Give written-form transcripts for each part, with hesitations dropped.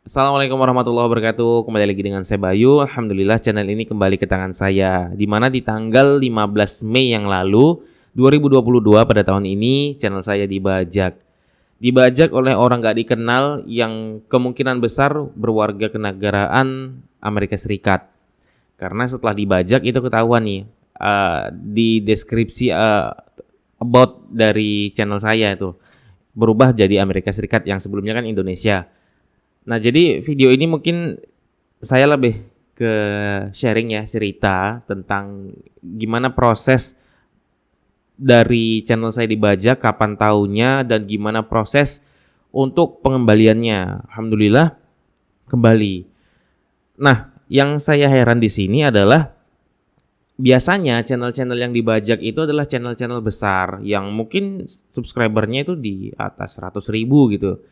Assalamualaikum warahmatullahi wabarakatuh. Kembali lagi dengan saya Bayu. Alhamdulillah channel ini kembali ke tangan saya. Di mana di tanggal 15 Mei yang lalu 2022 pada tahun ini channel saya dibajak. Dibajak oleh orang gak dikenal yang kemungkinan besar berwarga kenegaraan Amerika Serikat. Karena setelah dibajak itu ketahuan nih di deskripsi about dari channel saya itu berubah jadi Amerika Serikat yang sebelumnya kan Indonesia. Nah, jadi video ini mungkin saya lebih ke sharing ya, cerita tentang gimana proses dari channel saya dibajak, kapan tahunya, dan gimana proses untuk pengembaliannya. Alhamdulillah kembali. Nah, yang saya heran di sini adalah biasanya channel-channel yang dibajak itu adalah channel-channel besar yang mungkin subscribernya itu di atas 100.000 gitu.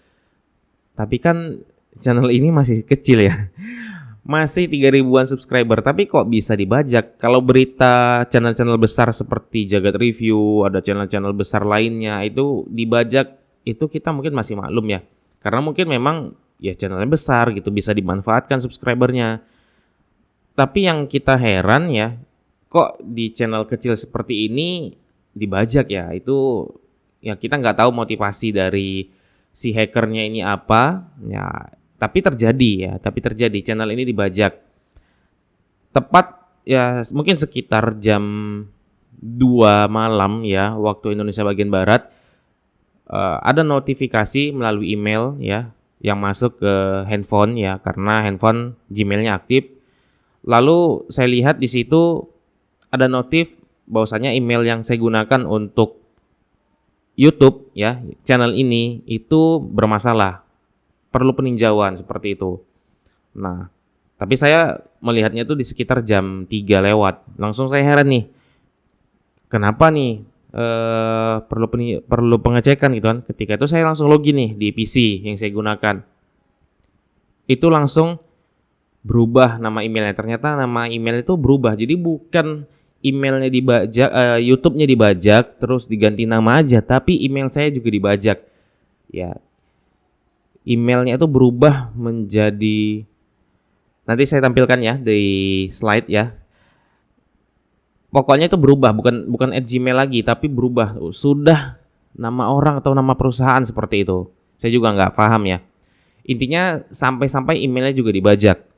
Tapi kan channel ini masih kecil ya. Masih 3 ribuan subscriber, tapi kok bisa dibajak? Kalau berita channel-channel besar seperti Jagat Review, ada channel-channel besar lainnya itu dibajak, itu kita mungkin masih maklum ya. Karena mungkin memang ya channelnya besar gitu, bisa dimanfaatkan subscribernya. Tapi yang kita heran ya, kok di channel kecil seperti ini dibajak ya? Itu ya kita nggak tahu motivasi dari si hackernya ini apa ya, tapi terjadi channel ini dibajak tepat ya mungkin sekitar jam 2 malam ya waktu Indonesia bagian barat. Ada notifikasi melalui email ya yang masuk ke handphone ya, karena handphone Gmailnya aktif. Lalu saya lihat di situ ada notif bahwasanya email yang saya gunakan untuk YouTube ya, channel ini itu bermasalah, perlu peninjauan seperti itu. Nah, tapi saya melihatnya tuh di sekitar jam 3 lewat. Langsung saya heran nih, kenapa nih perlu pengecekan gitu kan. Ketika itu saya langsung login nih di PC yang saya gunakan. Itu langsung berubah nama emailnya. Ternyata nama email itu berubah. Jadi bukan emailnya dibajak, YouTube-nya dibajak, terus diganti nama aja, tapi email saya juga dibajak. Ya, emailnya itu berubah menjadi, nanti saya tampilkan ya di slide ya. Pokoknya itu berubah, bukan @gmail lagi, tapi berubah sudah nama orang atau nama perusahaan seperti itu. Saya juga nggak paham ya. Intinya sampai emailnya juga dibajak.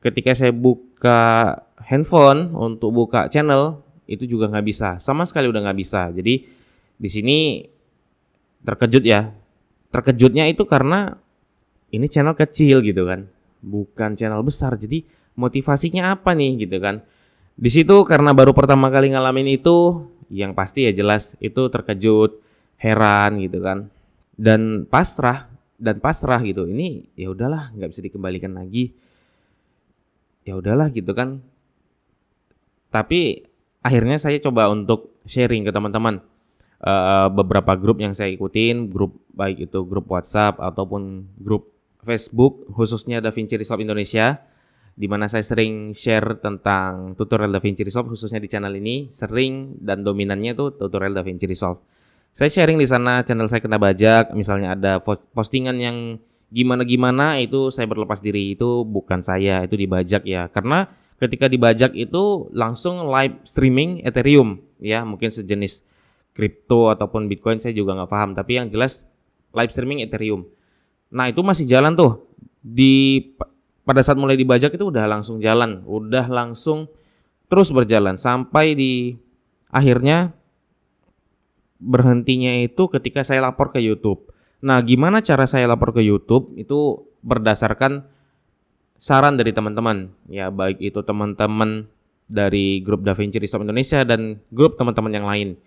Ketika saya buka handphone untuk buka channel itu juga nggak bisa, sama sekali udah nggak bisa. Jadi di sini terkejut ya. Terkejutnya itu karena ini channel kecil gitu kan, bukan channel besar. Jadi motivasinya apa nih gitu kan? Di situ karena baru pertama kali ngalamin itu, yang pasti ya jelas itu terkejut, heran gitu kan, dan pasrah gitu. Ini ya udahlah, nggak bisa dikembalikan lagi. Ya udahlah gitu kan. Tapi akhirnya saya coba untuk sharing ke teman-teman. Beberapa grup yang saya ikutin, grup baik itu grup WhatsApp ataupun grup Facebook khususnya DaVinci Resolve Indonesia, di mana saya sering share tentang tutorial DaVinci Resolve khususnya di channel ini, sering dan dominannya itu tutorial DaVinci Resolve. Saya sharing di sana channel saya kena bajak, misalnya ada postingan yang gimana-gimana itu saya berlepas diri, itu bukan saya, itu dibajak ya. Karena ketika dibajak itu langsung live streaming Ethereum ya, mungkin sejenis kripto ataupun Bitcoin saya juga nggak paham, tapi yang jelas live streaming Ethereum. Nah, itu masih jalan tuh. Pada saat mulai dibajak itu udah langsung jalan, udah langsung terus berjalan sampai di akhirnya berhentinya itu ketika saya lapor ke YouTube. Nah, gimana cara saya lapor ke YouTube? Itu berdasarkan saran dari teman-teman. Ya, baik itu teman-teman dari grup DaVinci Resolve Indonesia dan grup teman-teman yang lain.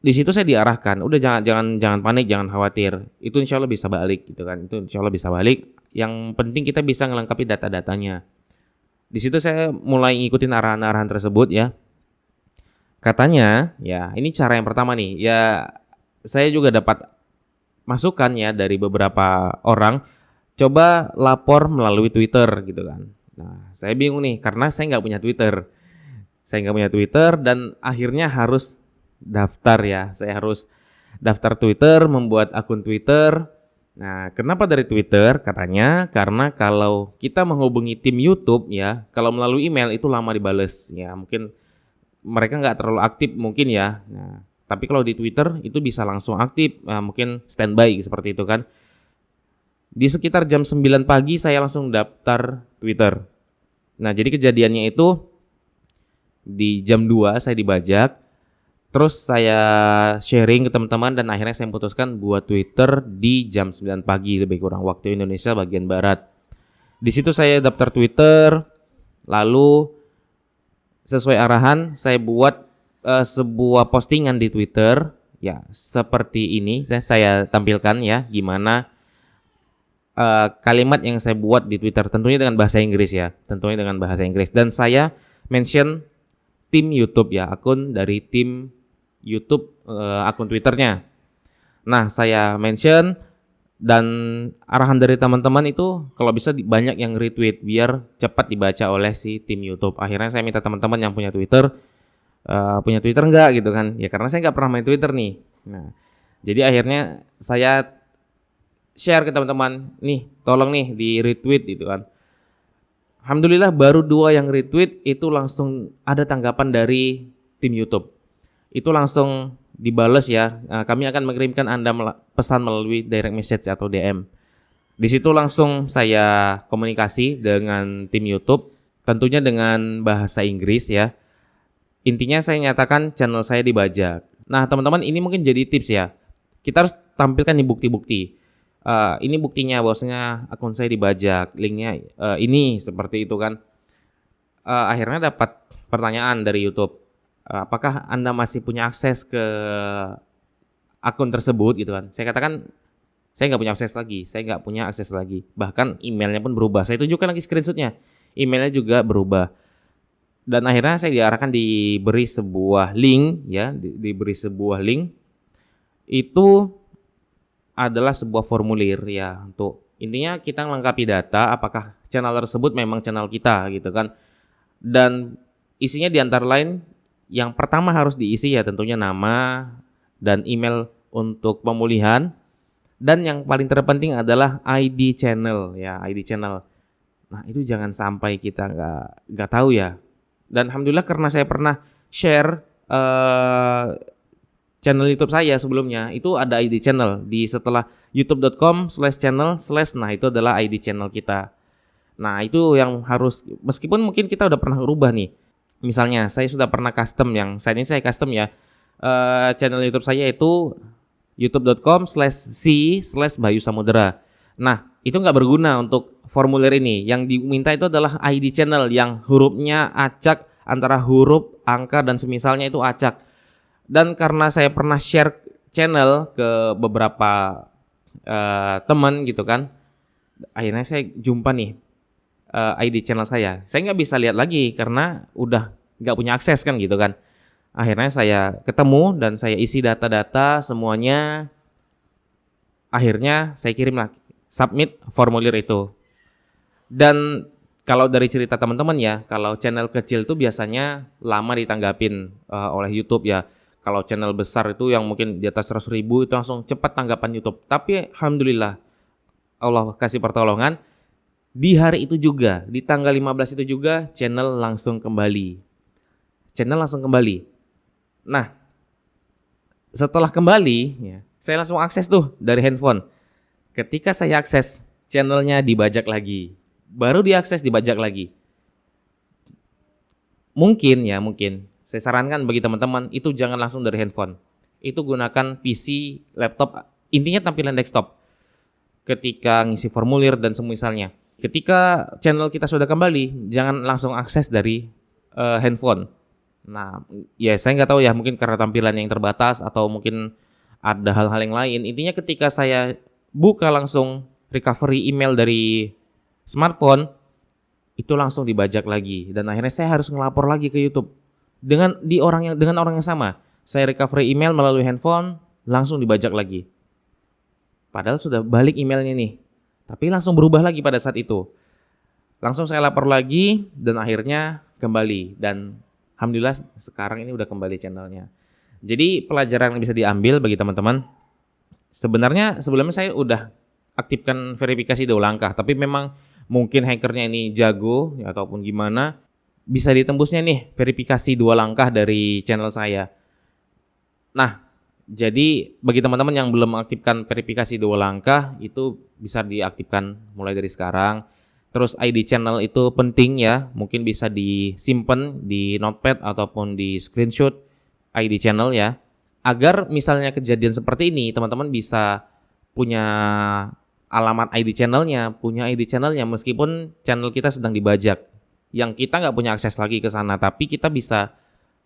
Di situ saya diarahkan, udah jangan panik, jangan khawatir. Itu insya Allah bisa balik gitu kan. Itu insya Allah bisa balik. Yang penting kita bisa melengkapi data-datanya. Di situ saya mulai ngikutin arahan-arahan tersebut ya. Katanya, ya ini cara yang pertama nih. Ya, saya juga dapat masukan ya dari beberapa orang. Coba lapor melalui Twitter gitu kan. Nah, saya bingung nih karena saya nggak punya Twitter. Saya nggak punya Twitter dan akhirnya harus daftar ya. Saya harus daftar Twitter, membuat akun Twitter. Nah, kenapa dari Twitter? Katanya karena kalau kita menghubungi tim YouTube ya, kalau melalui email itu lama dibales. Ya, mungkin mereka nggak terlalu aktif mungkin ya. Nah, tapi kalau di Twitter itu bisa langsung aktif, mungkin standby seperti itu kan. Di sekitar jam 9 pagi saya langsung daftar Twitter. Nah, jadi kejadiannya itu di jam 2 saya dibajak, terus saya sharing ke teman-teman dan akhirnya saya memutuskan buat Twitter di jam 9 pagi lebih kurang waktu Indonesia bagian barat. Di situ saya daftar Twitter, lalu sesuai arahan saya buat sebuah postingan di Twitter ya seperti ini saya tampilkan ya gimana kalimat yang saya buat di Twitter tentunya dengan bahasa Inggris ya, tentunya dengan bahasa Inggris dan saya mention tim YouTube ya, akun dari tim YouTube akun Twitternya. Nah, saya mention dan arahan dari teman-teman itu kalau bisa banyak yang retweet biar cepat dibaca oleh si tim YouTube. Akhirnya saya minta teman-teman yang punya Twitter enggak gitu kan? Ya karena saya nggak pernah main Twitter nih. Nah, jadi akhirnya saya share ke teman-teman, nih tolong nih di retweet gitu kan. Alhamdulillah baru 2 yang retweet itu langsung ada tanggapan dari tim YouTube. Itu langsung dibales ya. Kami akan mengirimkan Anda pesan melalui direct message atau DM. Di situ langsung saya komunikasi dengan tim YouTube, tentunya dengan bahasa Inggris ya. Intinya saya nyatakan channel saya dibajak. Nah, teman-teman ini mungkin jadi tips ya. Kita harus tampilkan nih bukti-bukti. Ini buktinya bahwasanya akun saya dibajak, linknya ini seperti itu kan. Akhirnya dapat pertanyaan dari YouTube, apakah Anda masih punya akses ke akun tersebut gitu kan. Saya katakan saya nggak punya akses lagi, bahkan emailnya pun berubah. Saya tunjukkan lagi screenshotnya, emailnya juga berubah. Dan akhirnya saya diarahkan diberi sebuah link ya, diberi sebuah link itu adalah sebuah formulir ya, untuk intinya kita melengkapi data apakah channel tersebut memang channel kita gitu kan. Dan isinya di antara lain yang pertama harus diisi ya tentunya nama dan email untuk pemulihan, dan yang paling terpenting adalah ID channel ya, ID channel. Nah, itu jangan sampai kita nggak tahu ya. Dan alhamdulillah karena saya pernah share channel YouTube saya sebelumnya itu ada ID channel di setelah youtube.com/channel/ nah itu adalah ID channel kita. Nah, itu yang harus, meskipun mungkin kita udah pernah rubah nih. Misalnya saya sudah pernah custom, yang saat ini saya custom ya. Channel YouTube saya itu youtube.com/c/Bayu Samudera. Nah, itu nggak berguna untuk formulir ini. Yang diminta itu adalah ID channel yang hurufnya acak, antara huruf, angka, dan semisalnya itu acak. Dan karena saya pernah share channel ke beberapa teman gitu kan, akhirnya saya jumpa nih ID channel saya. Saya nggak bisa lihat lagi karena udah nggak punya akses kan gitu kan. Akhirnya saya ketemu dan saya isi data-data semuanya. Akhirnya saya kirim lagi, submit formulir itu. Dan kalau dari cerita teman-teman ya, kalau channel kecil itu biasanya lama ditanggapin oleh YouTube ya. Kalau channel besar itu yang mungkin di atas 100.000 itu langsung cepat tanggapan YouTube. Tapi alhamdulillah Allah kasih pertolongan. Di hari itu juga, di tanggal 15 itu juga channel langsung kembali. Nah, setelah kembali ya, saya langsung akses tuh dari handphone. Ketika saya akses, channelnya dibajak lagi. Baru diakses dibajak lagi. Mungkin saya sarankan bagi teman-teman itu jangan langsung dari handphone. Itu gunakan PC, laptop, intinya tampilan desktop. Ketika ngisi formulir dan semisalnya. Ketika channel kita sudah kembali, jangan langsung akses dari handphone. Nah, ya saya nggak tahu ya, mungkin karena tampilan yang terbatas atau mungkin ada hal-hal yang lain. Intinya ketika saya buka langsung recovery email dari smartphone, itu langsung dibajak lagi. Dan akhirnya saya harus ngelapor lagi ke YouTube dengan orang yang sama. Saya recovery email melalui handphone, langsung dibajak lagi. Padahal sudah balik emailnya nih, tapi langsung berubah lagi pada saat itu. Langsung saya lapor lagi dan akhirnya kembali. Dan alhamdulillah sekarang ini udah kembali channelnya. Jadi pelajaran yang bisa diambil bagi teman-teman, sebenarnya sebelumnya saya udah aktifkan verifikasi 2 langkah. Tapi memang mungkin hackernya ini jago ya, ataupun gimana, bisa ditembusnya nih verifikasi 2 langkah dari channel saya. Nah, jadi bagi teman-teman yang belum aktifkan verifikasi 2 langkah itu bisa diaktifkan mulai dari sekarang. Terus ID channel itu penting ya, mungkin bisa disimpan di notepad ataupun di screenshot ID channel ya. Agar misalnya kejadian seperti ini, teman-teman bisa punya alamat ID channelnya, punya ID channelnya meskipun channel kita sedang dibajak. Yang kita nggak punya akses lagi ke sana, tapi kita bisa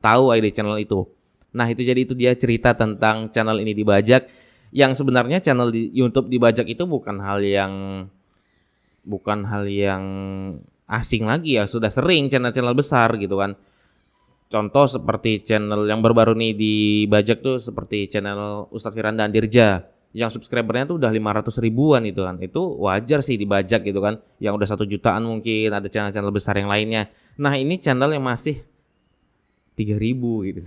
tahu ID channel itu. Nah, itu dia cerita tentang channel ini dibajak. Yang sebenarnya channel di YouTube dibajak itu bukan hal yang asing lagi ya, sudah sering channel-channel besar gitu kan. Contoh seperti channel yang baru-baru nih dibajak tuh seperti channel Ustadz Firanda Andirja yang subscribernya tuh udah 500 ribuan itu kan. Itu wajar sih dibajak gitu kan. Yang udah 1 jutaan mungkin, ada channel-channel besar yang lainnya. Nah, ini channel yang masih 3.000 gitu.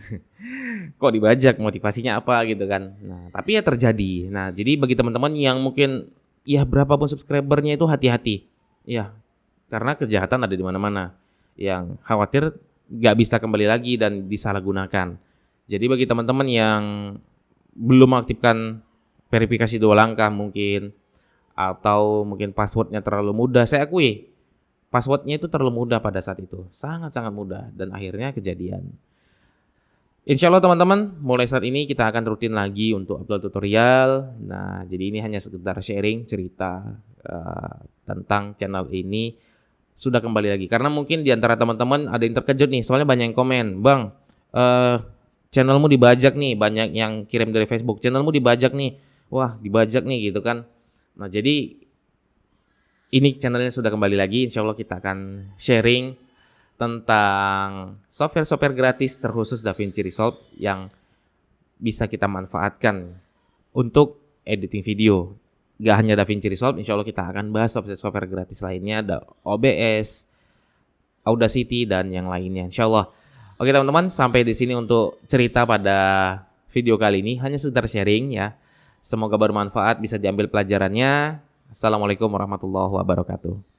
Kok dibajak, motivasinya apa gitu kan. Nah, tapi ya terjadi. Nah, jadi bagi teman-teman yang mungkin ya berapapun subscribernya itu hati-hati. Ya, karena kejahatan ada di mana-mana. Yang khawatir nggak bisa kembali lagi dan disalahgunakan. Jadi bagi teman-teman yang belum aktifkan verifikasi 2 langkah mungkin, atau mungkin passwordnya terlalu mudah, saya akui passwordnya itu terlalu mudah pada saat itu, sangat-sangat mudah dan akhirnya kejadian. Insya Allah teman-teman, mulai saat ini kita akan rutin lagi untuk upload tutorial. Nah, jadi ini hanya sekedar sharing cerita tentang channel ini sudah kembali lagi. Karena mungkin di antara teman-teman ada yang terkejut nih, soalnya banyak yang komen, Bang, channelmu dibajak nih, banyak yang kirim dari Facebook, channelmu dibajak nih, wah dibajak nih gitu kan. Nah, jadi ini channelnya sudah kembali lagi, insya Allah kita akan sharing tentang software-software gratis terkhusus DaVinci Resolve yang bisa kita manfaatkan untuk editing video. Gak hanya DaVinci Resolve, insya Allah kita akan bahas software gratis lainnya, ada OBS, Audacity, dan yang lainnya insya Allah. Oke teman-teman, sampai di sini untuk cerita pada video kali ini, hanya sekedar sharing ya. Semoga bermanfaat, bisa diambil pelajarannya. Assalamualaikum warahmatullahi wabarakatuh.